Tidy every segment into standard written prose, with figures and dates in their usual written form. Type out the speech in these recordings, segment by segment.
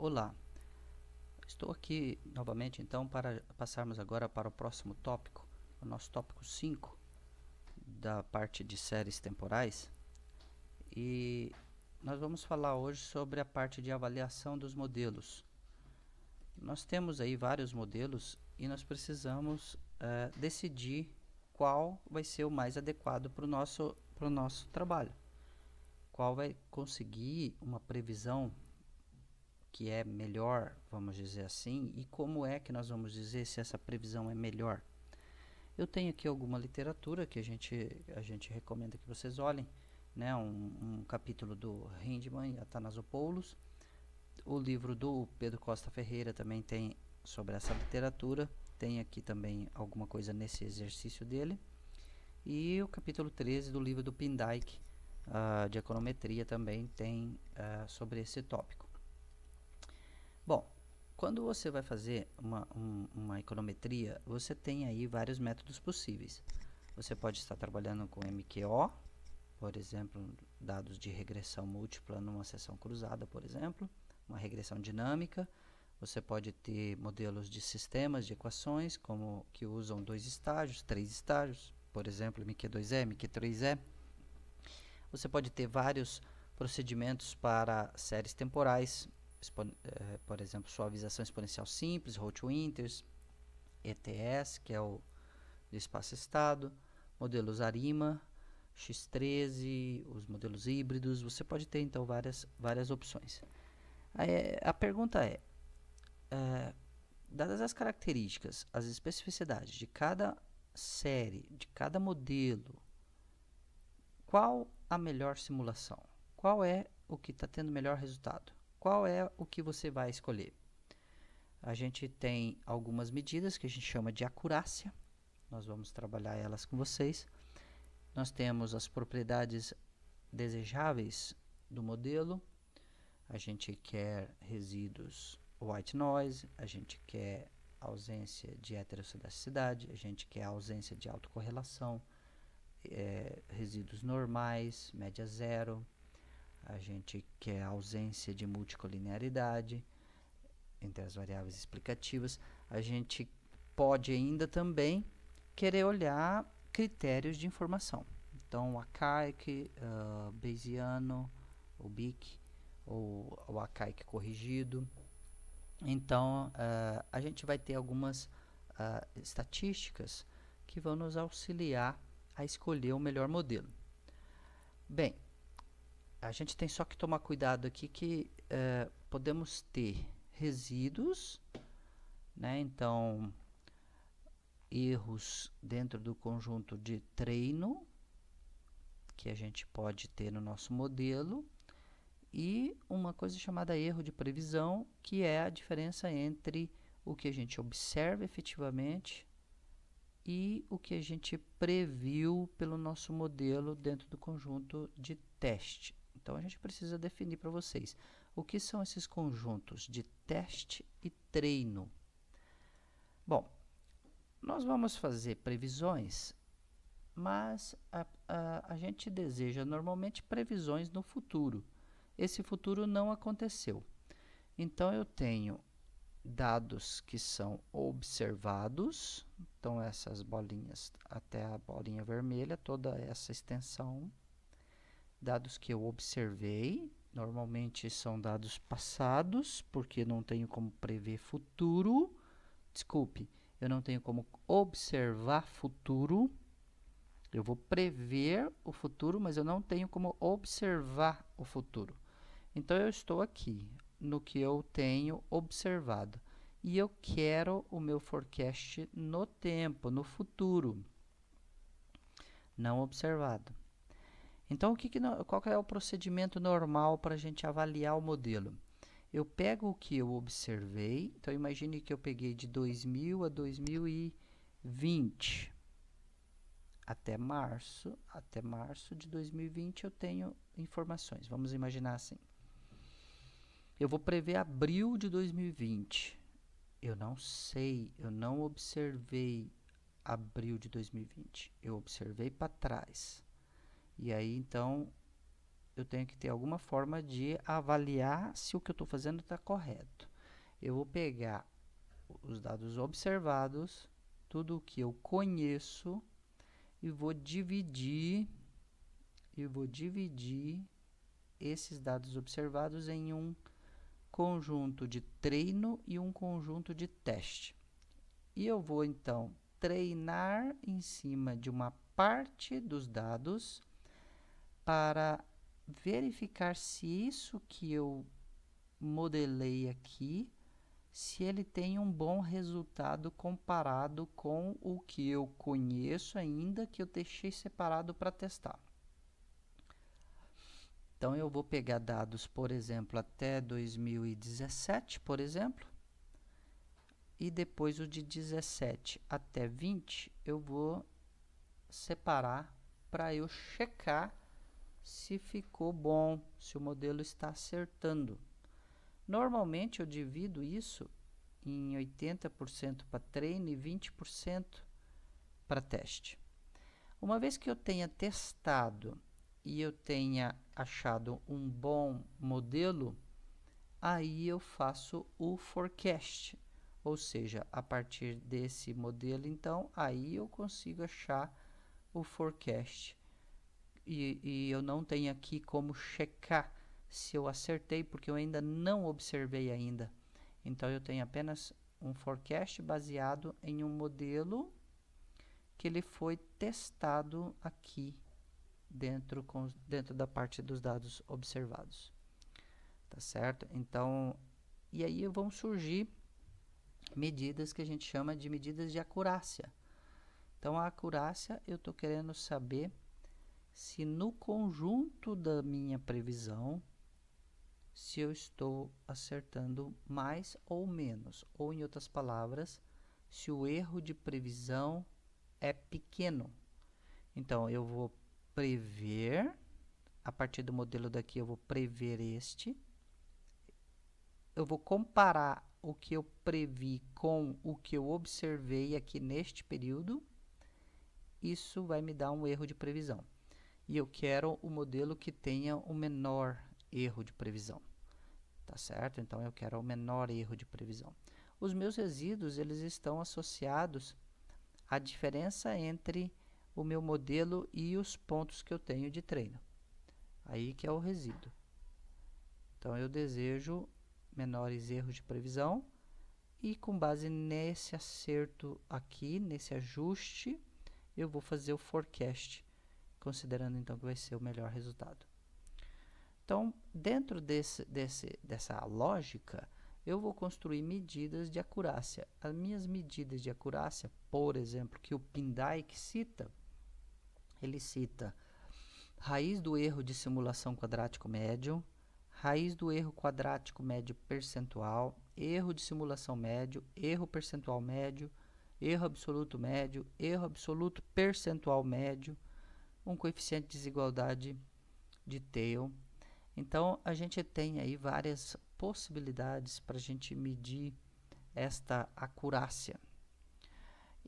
Olá, estou aqui novamente então para passarmos agora para o próximo tópico, o nosso tópico 5 da parte de séries temporais, e nós vamos falar hoje sobre a parte de avaliação dos modelos. Nós temos aí vários modelos e nós precisamos decidir qual vai ser o mais adequado para o nosso trabalho, qual vai conseguir uma previsão que é melhor, vamos dizer assim, e como é que nós vamos dizer se essa previsão é melhor. Eu tenho aqui alguma literatura que a gente recomenda que vocês olhem, né? Um capítulo do Hindman e Athanasopoulos, o livro do Pedro Costa Ferreira também tem sobre essa literatura, tem aqui também alguma coisa nesse exercício dele, e o capítulo 13 do livro do Pindyck, de econometria, também tem sobre esse tópico. Bom, quando você vai fazer uma econometria, você tem aí vários métodos possíveis. Você pode estar trabalhando com MQO, por exemplo, dados de regressão múltipla numa seção cruzada, por exemplo, uma regressão dinâmica. Você pode ter modelos de sistemas de equações, como que usam 2 estágios, 3 estágios, por exemplo, MQ2E, MQ3E. Você pode ter vários procedimentos para séries temporais, por exemplo, suavização exponencial simples, Roach-Winters, ETS, que é o do espaço-estado, modelos ARIMA, X13, os modelos híbridos. Você pode ter então várias opções. A pergunta é, dadas as características, as especificidades de cada série, de cada modelo, qual a melhor simulação? Qual é o que está tendo melhor resultado? Qual é o que você vai escolher? A gente tem algumas medidas que a gente chama de acurácia. Nós vamos trabalhar elas com vocês. Nós temos as propriedades desejáveis do modelo. A gente quer resíduos white noise, a gente quer ausência de heterossedasticidade, a gente quer ausência de autocorrelação, resíduos normais, média zero. A gente quer ausência de multicolinearidade entre as variáveis explicativas. A gente pode ainda também querer olhar critérios de informação. Então, o archaic, Bayesiano, o BIC, ou o archaic corrigido. Então, a gente vai ter algumas estatísticas que vão nos auxiliar a escolher o melhor modelo. Bem, a gente tem só que tomar cuidado aqui que podemos ter resíduos, né? Então, erros dentro do conjunto de treino que a gente pode ter no nosso modelo e uma coisa chamada erro de previsão, que é a diferença entre o que a gente observa efetivamente e o que a gente previu pelo nosso modelo dentro do conjunto de teste. Então, a gente precisa definir para vocês o que são esses conjuntos de teste e treino. Bom, nós vamos fazer previsões, mas a gente deseja normalmente previsões no futuro. Esse futuro não aconteceu. Então, eu tenho dados que são observados, então essas bolinhas até a bolinha vermelha, toda essa extensão. Dados que eu observei, normalmente são dados passados, porque não tenho como prever futuro. Desculpe, eu não tenho como observar futuro. Eu vou prever o futuro, mas eu não tenho como observar o futuro. Então, eu estou aqui no que eu tenho observado. E eu quero o meu forecast no tempo, no futuro, não observado. Então, qual que é o procedimento normal para a gente avaliar o modelo? Eu pego o que eu observei, então imagine que eu peguei de 2000 a 2020, até março de 2020 eu tenho informações, vamos imaginar assim. Eu vou prever abril de 2020, eu não sei, eu não observei abril de 2020, eu observei para trás. E aí, então, eu tenho que ter alguma forma de avaliar se o que eu estou fazendo está correto. Eu vou pegar os dados observados, tudo o que eu conheço, e vou dividir esses dados observados em um conjunto de treino e um conjunto de teste. E eu vou, então, treinar em cima de uma parte dos dados para verificar se isso que eu modelei aqui, se ele tem um bom resultado comparado com o que eu conheço ainda, que eu deixei separado para testar. Então, eu vou pegar dados, por exemplo, até 2017, por exemplo, e depois o de 17 até 20, eu vou separar para eu checar se ficou bom, se o modelo está acertando. Normalmente, eu divido isso em 80% para treino e 20% para teste. Uma vez que eu tenha testado e eu tenha achado um bom modelo, aí eu faço o forecast. Ou seja, a partir desse modelo, então, aí eu consigo achar o forecast. E eu não tenho aqui como checar se eu acertei, porque eu ainda não observei ainda. Então, eu tenho apenas um forecast baseado em um modelo que ele foi testado aqui dentro da parte dos dados observados. Tá certo? Então, e aí vão surgir medidas que a gente chama de medidas de acurácia. Então, a acurácia, eu estou querendo saber se no conjunto da minha previsão, se eu estou acertando mais ou menos. Ou, em outras palavras, se o erro de previsão é pequeno. Então, eu vou prever, a partir do modelo daqui, eu vou prever este. Eu vou comparar o que eu previ com o que eu observei aqui neste período. Isso vai me dar um erro de previsão. E eu quero o modelo que tenha o menor erro de previsão. Tá certo? Então, eu quero o menor erro de previsão. Os meus resíduos, eles estão associados à diferença entre o meu modelo e os pontos que eu tenho de treino. Aí que é o resíduo. Então, eu desejo menores erros de previsão e com base nesse acerto aqui, nesse ajuste, eu vou fazer o forecast, considerando então que vai ser o melhor resultado. Então, dentro dessa lógica, eu vou construir medidas de acurácia. As minhas medidas de acurácia, por exemplo, que o Pindike cita, ele cita raiz do erro de simulação quadrático médio, raiz do erro quadrático médio percentual, erro de simulação médio, erro percentual médio, erro absoluto médio, erro absoluto percentual médio, um coeficiente de desigualdade de Tail. Então, a gente tem aí várias possibilidades para a gente medir esta acurácia.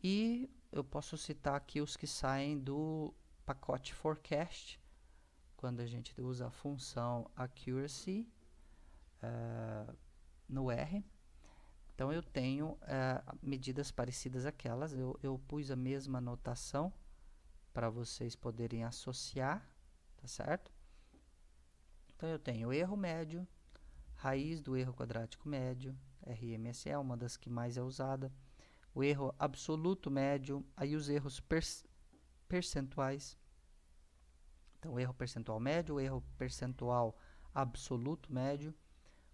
E eu posso citar aqui os que saem do pacote forecast, quando a gente usa a função accuracy no R. Então, eu tenho medidas parecidas àquelas. Eu pus a mesma notação para vocês poderem associar, tá certo? Então, eu tenho erro médio, raiz do erro quadrático médio, RMSE, uma das que mais é usada, o erro absoluto médio, aí os erros percentuais. Então, o erro percentual médio, o erro percentual absoluto médio,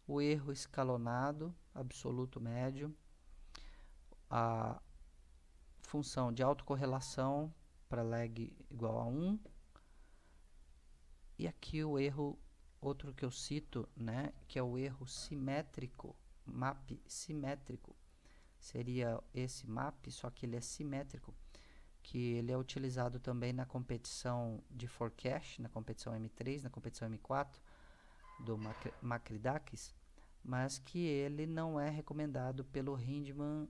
o erro escalonado absoluto médio, a função de autocorrelação para lag igual a 1, e aqui o erro, outro que eu cito, né, que é o erro simétrico, map simétrico. Seria esse map, só que ele é simétrico, que ele é utilizado também na competição de forecast, na competição M3, na competição M4, do Makridakis, mas que ele não é recomendado pelo Hindman,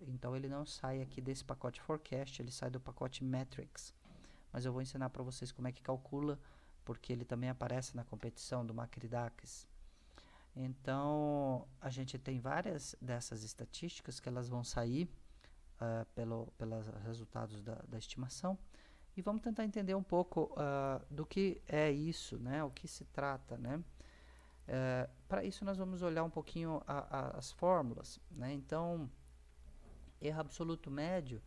então ele não sai aqui desse pacote forecast, ele sai do pacote metrics. Mas eu vou ensinar para vocês como é que calcula porque ele também aparece na competição do Makridax. Então, a gente tem várias dessas estatísticas que elas vão sair pelos resultados da estimação. E vamos tentar entender um pouco do que é isso, né? O que se trata, né? Para isso, nós vamos olhar um pouquinho as fórmulas, né? Então, erro absoluto médio,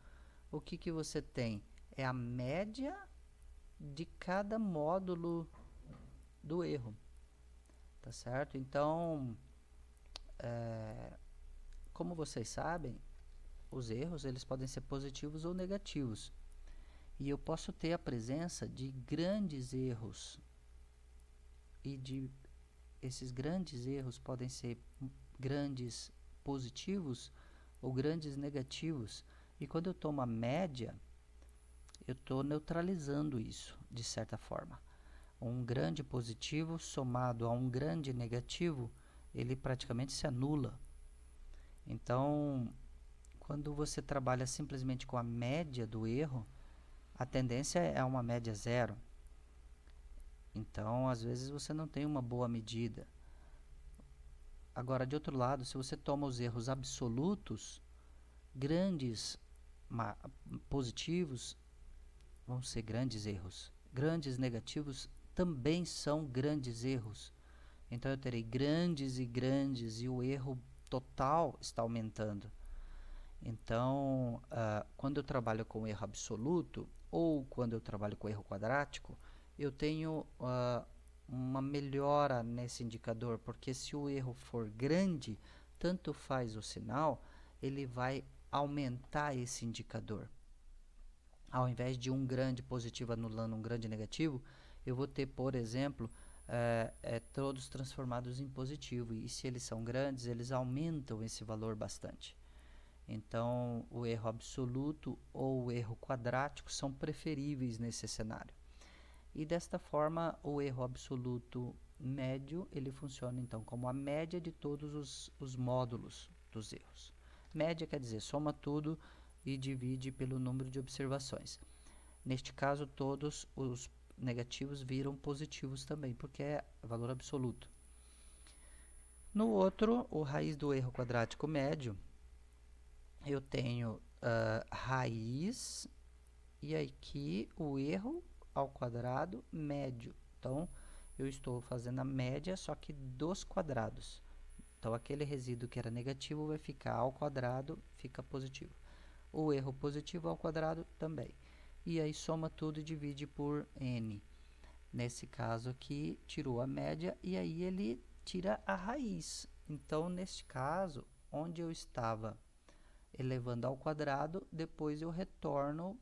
o que você tem? É a média de cada módulo do erro, tá certo? Então, como vocês sabem, os erros eles podem ser positivos ou negativos. E eu posso ter a presença de grandes erros. E esses grandes erros podem ser grandes positivos ou grandes negativos. E quando eu tomo a média, eu estou neutralizando isso, de certa forma. Um grande positivo somado a um grande negativo, ele praticamente se anula. Então, quando você trabalha simplesmente com a média do erro, a tendência é uma média zero. Então, às vezes, você não tem uma boa medida. Agora, de outro lado, se você toma os erros absolutos, grandes positivos vão ser grandes erros. Grandes negativos também são grandes erros. Então, eu terei grandes e grandes e o erro total está aumentando. Então, quando eu trabalho com erro absoluto ou quando eu trabalho com erro quadrático, eu tenho uma melhora nesse indicador, porque se o erro for grande, tanto faz o sinal, ele vai aumentar esse indicador. Ao invés de um grande positivo anulando um grande negativo, eu vou ter, por exemplo, todos transformados em positivo. E se eles são grandes, eles aumentam esse valor bastante. Então, o erro absoluto ou o erro quadrático são preferíveis nesse cenário. E desta forma, o erro absoluto médio, ele funciona então como a média de todos os módulos dos erros. Média quer dizer, soma tudo e divide pelo número de observações. Neste caso, todos os negativos viram positivos também, porque é valor absoluto. No outro, o raiz do erro quadrático médio, eu tenho raiz e aqui o erro ao quadrado médio. Então, eu estou fazendo a média, só que dos quadrados. Então, aquele resíduo que era negativo vai ficar ao quadrado, fica positivo. O erro positivo ao quadrado também. E aí, soma tudo e divide por n. Nesse caso aqui, tirou a média e aí ele tira a raiz. Então, neste caso, onde eu estava elevando ao quadrado, depois eu retorno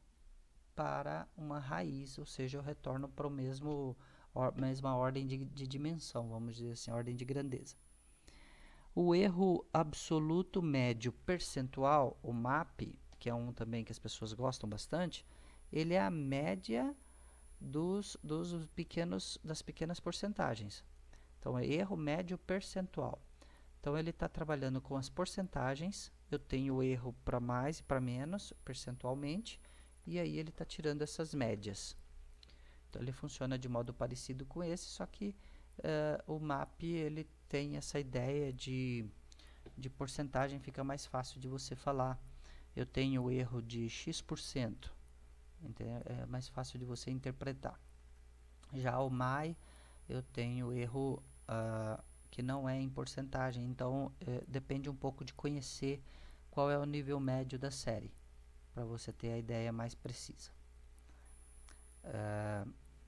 para uma raiz, ou seja, eu retorno para a mesma ordem de dimensão, vamos dizer assim, ordem de grandeza. O erro absoluto médio percentual, o MAP, que é um também que as pessoas gostam bastante, ele é a média das pequenas porcentagens. Então, é erro médio percentual. Então, ele está trabalhando com as porcentagens. Eu tenho erro para mais e para menos, percentualmente, e aí ele está tirando essas médias. Então, ele funciona de modo parecido com esse, só que o MAP ele tem essa ideia de porcentagem, fica mais fácil de você falar. Eu tenho o erro de X%, entendeu? É mais fácil de você interpretar. Já o MAI, eu tenho erro que não é em porcentagem, então depende um pouco de conhecer qual é o nível médio da série, para você ter a ideia mais precisa.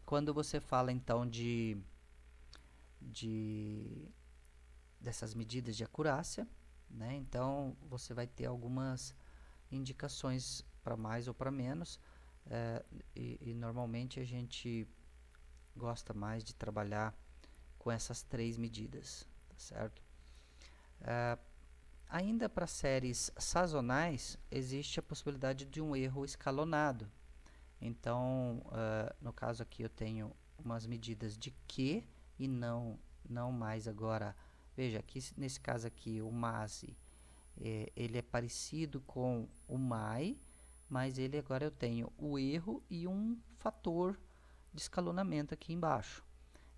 Quando você fala então dessas medidas de acurácia, né, então você vai ter algumas indicações para mais ou para menos, e normalmente a gente gosta mais de trabalhar com essas três medidas, tá certo? Ainda para séries sazonais, existe a possibilidade de um erro escalonado. Então, no caso aqui eu tenho umas medidas de Q e não mais agora. Veja, aqui, nesse caso aqui, o MASE, ele é parecido com o MAI, mas ele agora eu tenho o erro e um fator de escalonamento aqui embaixo.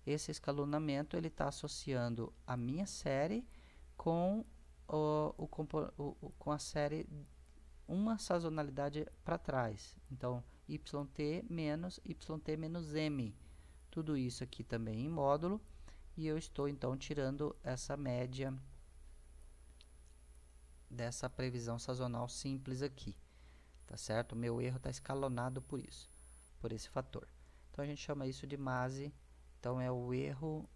Esse escalonamento ele está associando a minha série com, com a série uma sazonalidade para trás. Então, yt menos m. Tudo isso aqui também em módulo. E eu estou então tirando essa média dessa previsão sazonal simples aqui. Tá certo? O meu erro está escalonado por isso, por esse fator. Então a gente chama isso de MASE. Então é o erro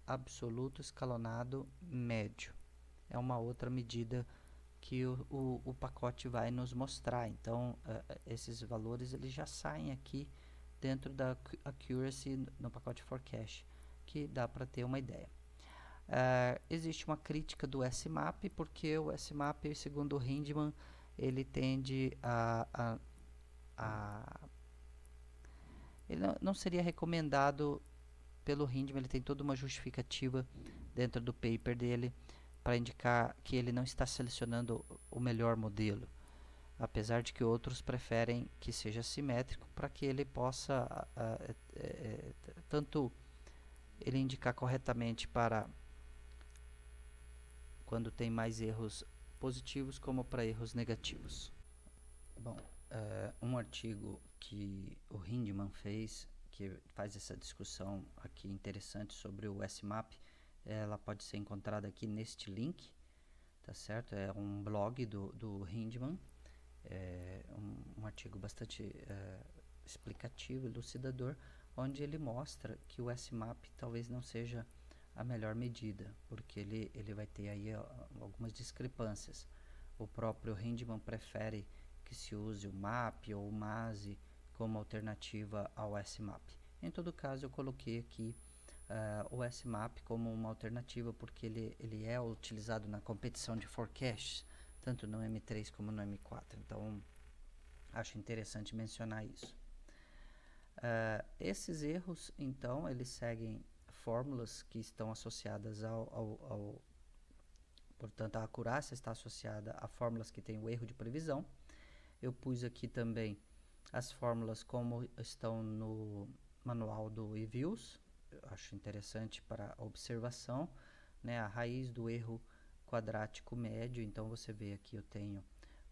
absoluto escalonado médio. É uma outra medida que o pacote vai nos mostrar. Então esses valores eles já saem aqui dentro da accuracy no pacote forecast, que dá para ter uma ideia. Existe uma crítica do SMAP, porque o SMAP, segundo o Hindman, ele tende ele não seria recomendado pelo Hindman. Ele tem toda uma justificativa dentro do paper dele para indicar que ele não está selecionando o melhor modelo, apesar de que outros preferem que seja simétrico para que ele possa tanto ele indicar corretamente para quando tem mais erros positivos como para erros negativos. Bom, um artigo que o Hindman fez, que faz essa discussão aqui interessante sobre o SMAP, ela pode ser encontrada aqui neste link, tá certo? É um blog do Hindman, um artigo bastante explicativo, elucidador, onde ele mostra que o SMAP talvez não seja a melhor medida, porque ele vai ter aí algumas discrepâncias. O próprio Hindman prefere que se use o MAP ou o MASE como alternativa ao SMAP. Em todo caso, eu coloquei aqui o SMAP como uma alternativa, porque ele é utilizado na competição de forecasts, tanto no M3 como no M4. Então, acho interessante mencionar isso. Esses erros, então, eles seguem fórmulas que estão associadas portanto, a acurácia está associada a fórmulas que têm o erro de previsão. Eu pus aqui também as fórmulas como estão no manual do eViews. Eu acho interessante para observação, né? A raiz do erro quadrático médio. Então, você vê aqui, eu tenho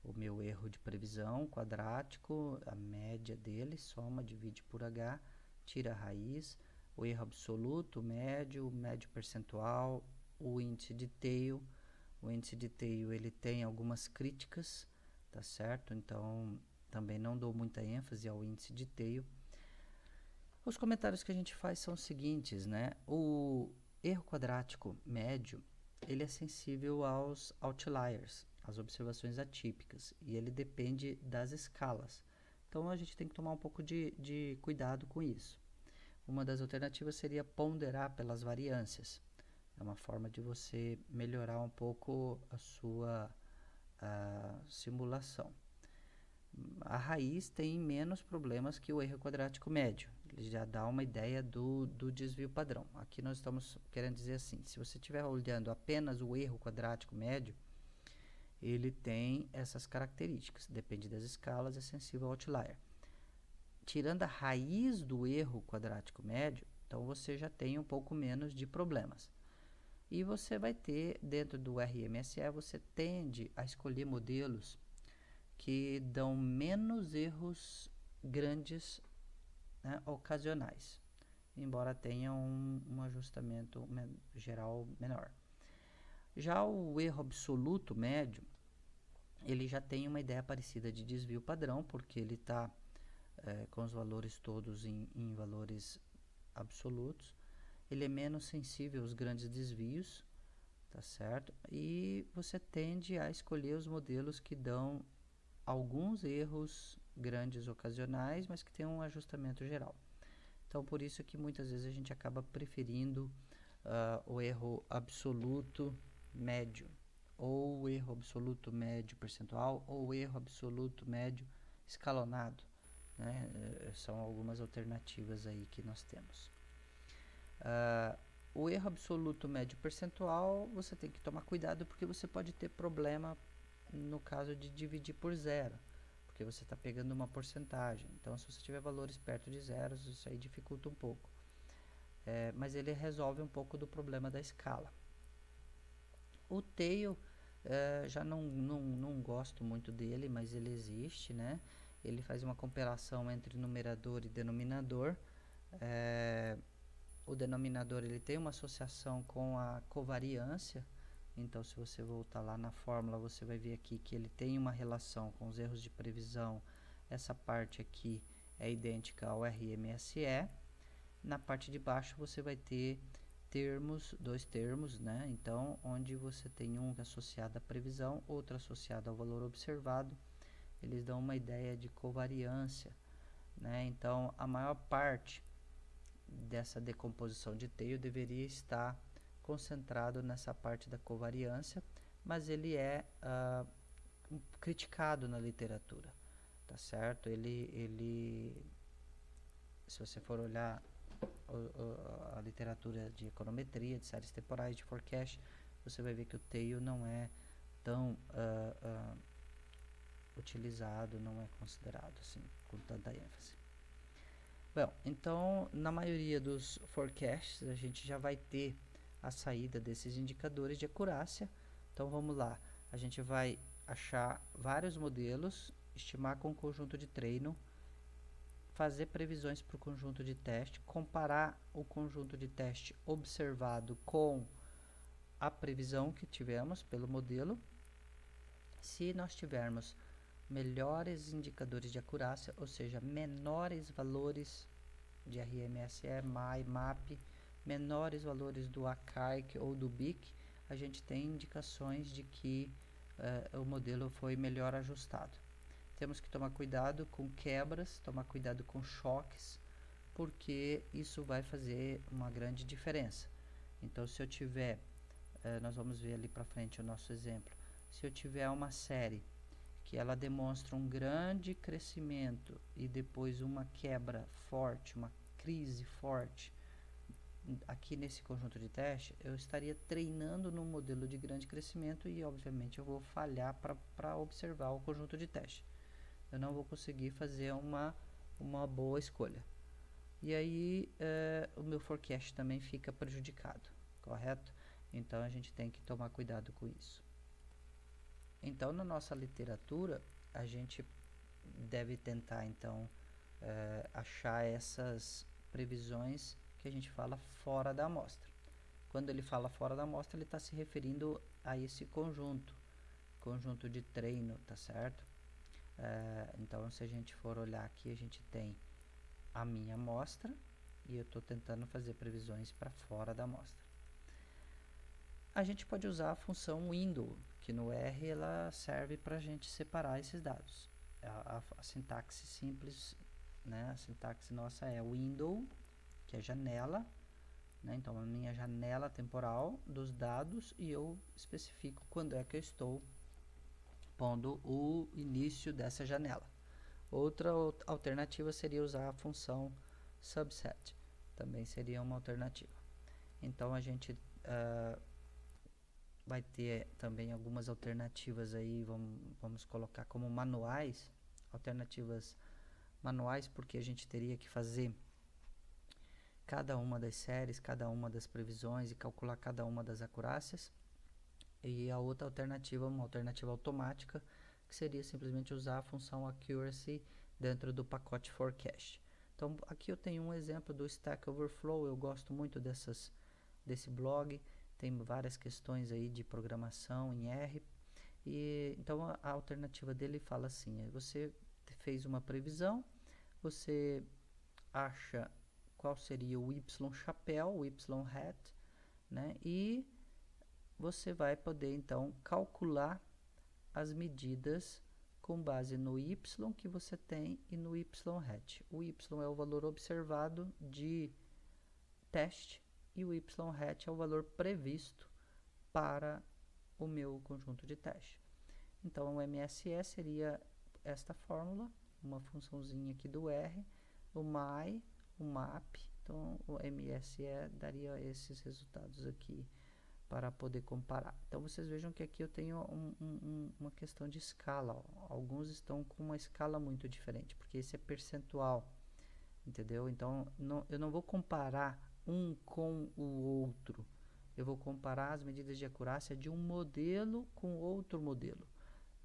o meu erro de previsão quadrático, a média dele, soma, divide por H, tira a raiz, o erro absoluto, médio percentual, o índice de tail. O índice de tail ele tem algumas críticas, tá certo? Então, também não dou muita ênfase ao índice de tail. Os comentários que a gente faz são os seguintes, né? O erro quadrático médio, ele é sensível aos outliers, às observações atípicas, e ele depende das escalas. Então, a gente tem que tomar um pouco de cuidado com isso. Uma das alternativas seria ponderar pelas variâncias. É uma forma de você melhorar um pouco a sua simulação. A raiz tem menos problemas que o erro quadrático médio. Ele já dá uma ideia do desvio padrão. Aqui nós estamos querendo dizer assim, se você estiver olhando apenas o erro quadrático médio, ele tem essas características. Depende das escalas, é sensível ao outlier. Tirando a raiz do erro quadrático médio, então você já tem um pouco menos de problemas. E você vai ter, dentro do RMSE, você tende a escolher modelos que dão menos erros grandes, né, ocasionais, embora tenha um ajustamento geral menor. Já o erro absoluto médio, ele já tem uma ideia parecida de desvio padrão, porque ele está com os valores todos em valores absolutos. Ele é menos sensível aos grandes desvios, tá certo? E você tende a escolher os modelos que dão alguns erros grandes ocasionais, mas que tem um ajustamento geral. Então, por isso que muitas vezes a gente acaba preferindo o erro absoluto médio, ou o erro absoluto médio percentual, ou o erro absoluto médio escalonado, né? São algumas alternativas aí que nós temos. O erro absoluto médio percentual, você tem que tomar cuidado, porque você pode ter problema no caso de dividir por zero, porque você está pegando uma porcentagem. Então, se você tiver valores perto de zeros, isso aí dificulta um pouco. Mas ele resolve um pouco do problema da escala. O tail, já não gosto muito dele, mas ele existe, né? Ele faz uma comparação entre numerador e denominador. O denominador ele tem uma associação com a covariância. Então, se você voltar lá na fórmula, você vai ver aqui que ele tem uma relação com os erros de previsão. Essa parte aqui é idêntica ao RMSE. Na parte de baixo você vai ter dois termos, né? Então, onde você tem um associado à previsão, outro associado ao valor observado. Eles dão uma ideia de covariância, né? Então, a maior parte dessa decomposição de tail deveria estar concentrado nessa parte da covariância, mas ele é criticado na literatura, tá certo? Se você for olhar a literatura de econometria, de séries temporais, de forecast, você vai ver que o tail não é tão utilizado, não é considerado assim com tanta ênfase. Bom, então na maioria dos forecasts a gente já vai ter a saída desses indicadores de acurácia. Então vamos lá, a gente vai achar vários modelos, estimar com o conjunto de treino, fazer previsões para o conjunto de teste, comparar o conjunto de teste observado com a previsão que tivemos pelo modelo. Se nós tivermos melhores indicadores de acurácia, ou seja, menores valores de RMSE, MAI, MAP, menores valores do ACAIC ou do BIC, a gente tem indicações de que o modelo foi melhor ajustado. Temos que tomar cuidado com quebras, tomar cuidado com choques, porque isso vai fazer uma grande diferença. Então, se eu tiver, nós vamos ver ali para frente o nosso exemplo, se eu tiver uma série que ela demonstra um grande crescimento e depois uma quebra forte, uma crise forte, aqui nesse conjunto de teste, eu estaria treinando num modelo de grande crescimento e, obviamente, eu vou falhar para observar o conjunto de teste. Eu não vou conseguir fazer uma boa escolha. E aí, o meu forecast também fica prejudicado, correto? Então, a gente tem que tomar cuidado com isso. Então, na nossa literatura, a gente deve tentar, então, achar essas previsões que a gente fala fora da amostra. Quando ele fala fora da amostra, ele está se referindo a esse conjunto de treino, tá certo? Então, se a gente for olhar aqui, a gente tem a minha amostra e eu estou tentando fazer previsões para fora da amostra. A gente pode usar a função window, que no R ela serve para a gente separar esses dados. A sintaxe simples, né? A sintaxe nossa é window, que é janela, né? Então, a minha janela temporal dos dados, e eu especifico quando é que eu estou pondo o início dessa janela. Outra alternativa seria usar a função subset, também seria uma alternativa. Então, a gente vai ter também algumas alternativas aí, vamos colocar como manuais, alternativas manuais, porque a gente teria que fazer cada uma das séries, cada uma das previsões e calcular cada uma das acurácias. E a outra alternativa, uma alternativa automática, que seria simplesmente usar a função accuracy dentro do pacote forecast. Então, aqui eu tenho um exemplo do Stack Overflow, eu gosto muito desse blog, tem várias questões aí de programação em R. E então, a alternativa dele fala assim, você fez uma previsão, você acha qual seria o Y chapéu, o Y hat, né? E você vai poder então calcular as medidas com base no Y que você tem e no Y hat. O Y é o valor observado de teste e o Y hat é o valor previsto para o meu conjunto de teste. Então, o MSE seria esta fórmula, uma funçãozinha aqui do R, o MAI, o MAP. Então, o MSE daria esses resultados aqui para poder comparar. Então vocês vejam que aqui eu tenho uma questão de escala, ó. Alguns estão com uma escala muito diferente, porque esse é percentual, entendeu? Então eu não vou comparar um com o outro, eu vou comparar as medidas de acurácia de um modelo com outro modelo,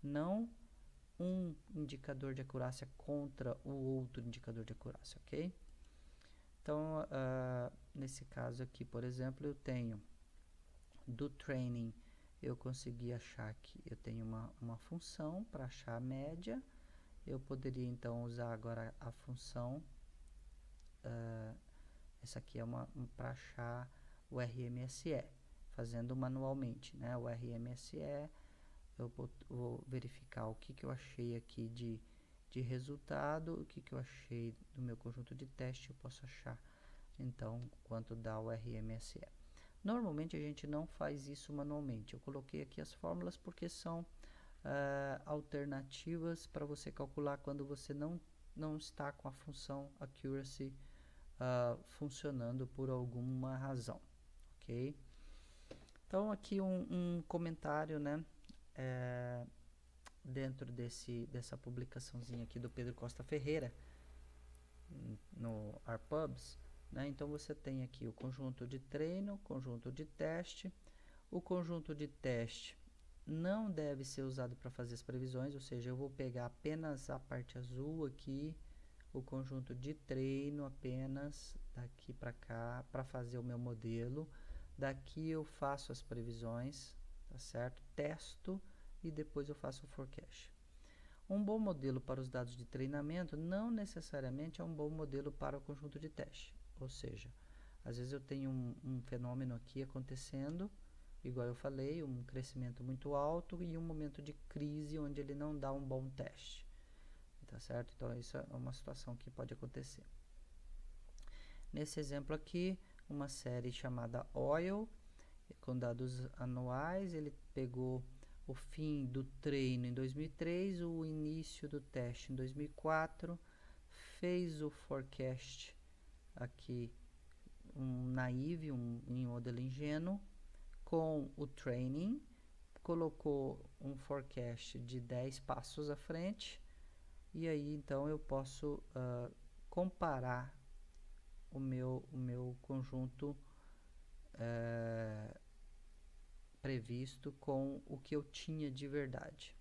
não um indicador de acurácia contra o outro indicador de acurácia, ok? Então, nesse caso aqui, por exemplo, eu tenho do training, eu consegui achar que eu tenho uma função para achar a média. Eu poderia então usar agora a função, essa aqui é para achar o RMSE, fazendo manualmente, né? O RMSE, eu vou verificar o que eu achei aqui de resultado, o que eu achei do meu conjunto de teste, eu posso achar então quanto dá o RMSE. Normalmente a gente não faz isso manualmente. Eu coloquei aqui as fórmulas porque são alternativas para você calcular quando você não está com a função accuracy funcionando por alguma razão, ok? Então aqui um comentário, né, dentro dessa publicaçãozinha aqui do Pedro Costa Ferreira no RPubs, né? Então você tem aqui o conjunto de treino, conjunto de teste. O conjunto de teste não deve ser usado para fazer as previsões, ou seja, eu vou pegar apenas a parte azul aqui, o conjunto de treino apenas daqui para cá, para fazer o meu modelo. Daqui eu faço as previsões, tá certo? Testo e depois eu faço o forecast. Um bom modelo para os dados de treinamento não necessariamente é um bom modelo para o conjunto de teste. Ou seja, às vezes eu tenho um fenômeno aqui acontecendo, igual eu falei, um crescimento muito alto e um momento de crise onde ele não dá um bom teste. Tá certo? Então, isso é uma situação que pode acontecer. Nesse exemplo aqui, uma série chamada Oil, com dados anuais, ele pegou o fim do treino em 2003, o início do teste em 2004, fez o forecast aqui, um naive, em modelo ingênuo, com o training, colocou um forecast de 10 passos à frente, e aí então eu posso comparar o meu conjunto previsto com o que eu tinha de verdade.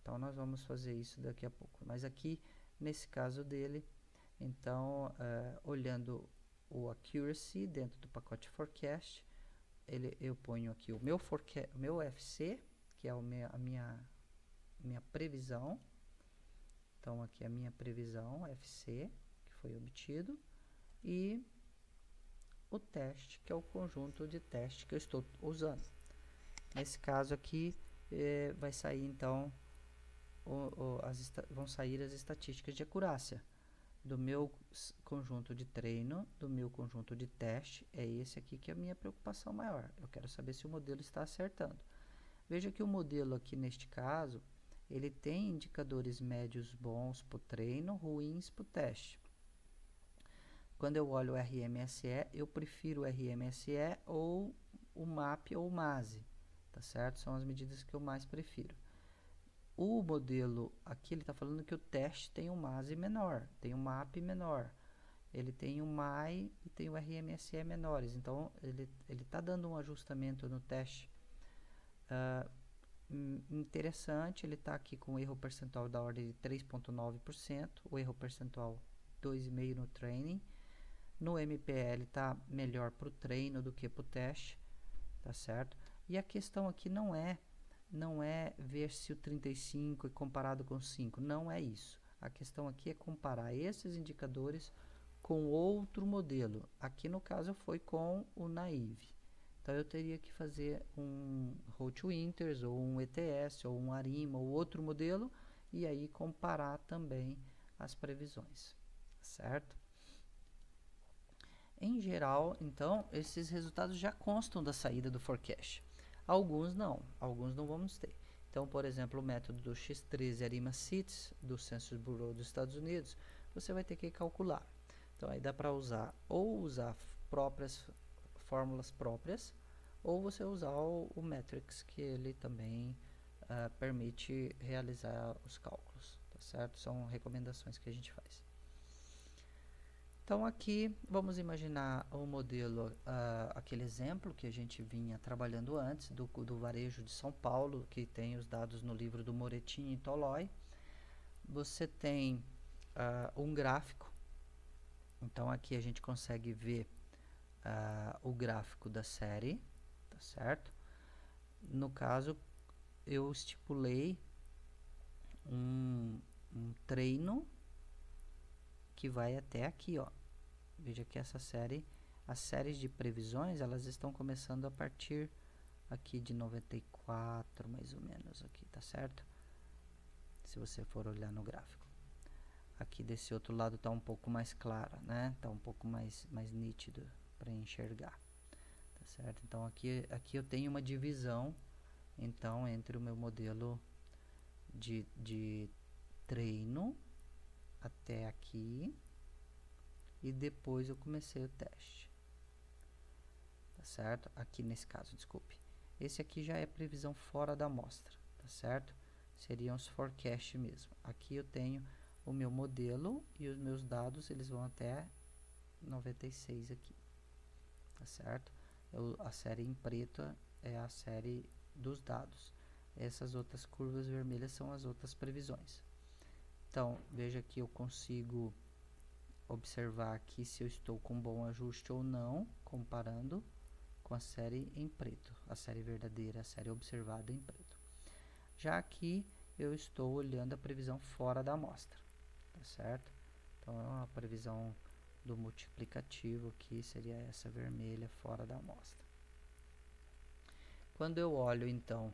Então nós vamos fazer isso daqui a pouco. Mas aqui, nesse caso dele, então, olhando o accuracy dentro do pacote forecast, eu ponho aqui o meu FC, que é a minha previsão. Então aqui a minha previsão FC, que foi obtido, e o teste, que é o conjunto de teste que eu estou usando. Nesse caso aqui, vai sair então, vão sair as estatísticas de acurácia do meu conjunto de treino, do meu conjunto de teste. É esse aqui que é a minha preocupação maior. Eu quero saber se o modelo está acertando. Veja que o modelo aqui, neste caso, ele tem indicadores médios bons para o treino, ruins para o teste. Quando eu olho o RMSE, eu prefiro o RMSE ou o MAP ou o MASE, tá certo? São as medidas que eu mais prefiro. O modelo, aqui ele está falando que o teste tem um MASE menor, tem um MAP menor, ele tem o MAI e tem o RMSE menores, então ele está dando um ajustamento no teste interessante. Ele está aqui com o erro percentual da ordem de 3,9%, o erro percentual 2,5% no training. No MPL está melhor para o treino do que para o teste, tá certo? E a questão aqui não é ver se o 35 é comparado com 5, não é isso. A questão aqui é comparar esses indicadores com outro modelo. Aqui no caso foi com o naive. Então eu teria que fazer um Roach-Winters ou um ETS ou um ARIMA ou outro modelo e aí comparar também as previsões, certo? Em geral, então, esses resultados já constam da saída do forecast. Alguns não vamos ter. Então, por exemplo, o método do X13 ARIMA-CITES do Census Bureau dos Estados Unidos, você vai ter que calcular. Então, aí dá para usar fórmulas próprias, ou você usar o Matrix, que ele também permite realizar os cálculos, tá certo? São recomendações que a gente faz. Então aqui vamos imaginar o modelo, aquele exemplo que a gente vinha trabalhando antes, do varejo de São Paulo, que tem os dados no livro do Moretti e Toloi. Você tem um gráfico, então aqui a gente consegue ver o gráfico da série, tá certo? No caso, eu estipulei um treino que vai até aqui, ó. Veja que essa série, as séries de previsões, elas estão começando a partir aqui de 94, mais ou menos, aqui, tá certo? Se você for olhar no gráfico. Aqui desse outro lado está um pouco mais clara, né? Está um pouco mais nítido para enxergar, tá certo? Então aqui eu tenho uma divisão, então, entre o meu modelo de treino até aqui, e depois eu comecei o teste, tá certo? Aqui nesse caso, desculpe. Esse aqui já é previsão fora da amostra, tá certo? Seriam os forecast mesmo. Aqui eu tenho o meu modelo e os meus dados, eles vão até 96 aqui, tá certo? A série em preto é a série dos dados. Essas outras curvas vermelhas são as outras previsões. Então, veja que eu consigo observar aqui se eu estou com bom ajuste ou não, comparando com a série em preto, a série verdadeira, a série observada em preto. Já aqui eu estou olhando a previsão fora da amostra, tá certo? Então, a previsão do multiplicativo aqui seria essa vermelha fora da amostra. Quando eu olho, então,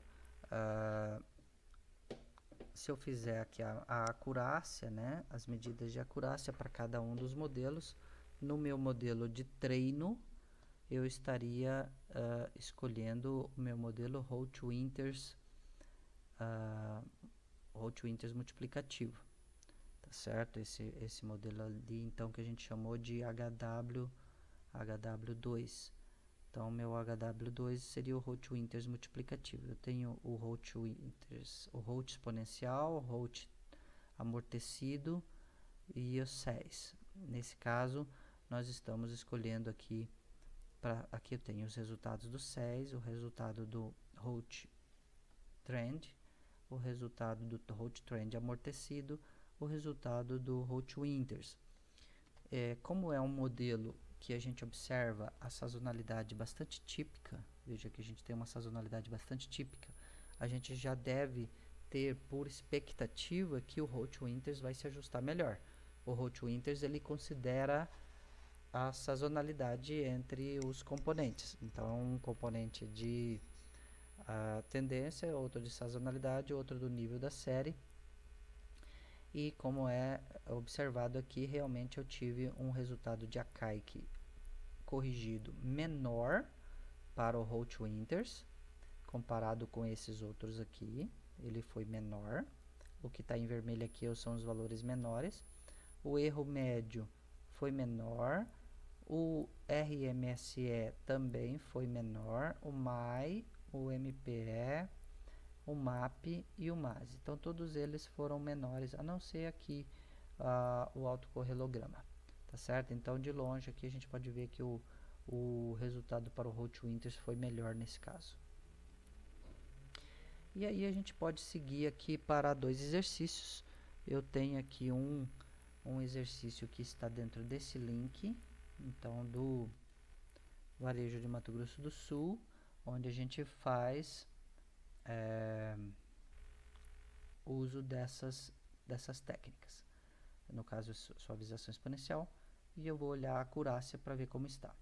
se eu fizer aqui a acurácia, né, as medidas de acurácia para cada um dos modelos, no meu modelo de treino, eu estaria escolhendo o meu modelo Holt-Winters multiplicativo, tá certo? Esse modelo ali, então, que a gente chamou de HW2. Então, meu HW2 seria o Holt-Winters multiplicativo. Eu tenho o Holt-Winters, o Holt exponencial, o Holt amortecido e o SES. Nesse caso, nós estamos escolhendo aqui, aqui eu tenho os resultados do SES, o resultado do Holt Trend, o resultado do Holt Trend amortecido, o resultado do Holt-Winters. Como é um modelo que a gente observa a sazonalidade bastante típica, veja que a gente tem uma sazonalidade bastante típica, a gente já deve ter por expectativa que o Holt-Winters vai se ajustar melhor. O Holt-Winters, ele considera a sazonalidade entre os componentes. Então, um componente de tendência, outro de sazonalidade, outro do nível da série. E como é observado aqui, realmente eu tive um resultado de Achaik corrigido menor para o Holt-Winters, comparado com esses outros aqui, ele foi menor. O que está em vermelho aqui são os valores menores. O erro médio foi menor, o RMSE também foi menor, o MAI, o MPE, o MAP e o MASE. Então, todos eles foram menores, a não ser aqui o autocorrelograma, tá certo? Então, de longe aqui a gente pode ver que o resultado para o Holt-Winters foi melhor nesse caso. E aí a gente pode seguir aqui para dois exercícios. Eu tenho aqui um exercício que está dentro desse link, então, do Varejo de Mato Grosso do Sul, onde a gente faz uso dessas técnicas. No caso, suavização exponencial, e eu vou olhar a acurácia para ver como está.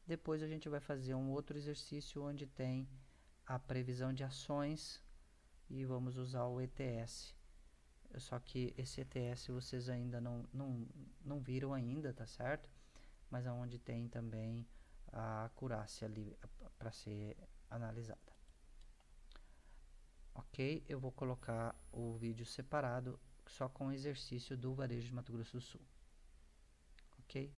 Depois a gente vai fazer um outro exercício onde tem a previsão de ações e vamos usar o ETS. Só que esse ETS vocês ainda não viram ainda, tá certo? Mas aonde tem também a acurácia ali para ser analisada. Ok? Eu vou colocar o vídeo separado só com o exercício do Varejo de Mato Grosso do Sul. Ok?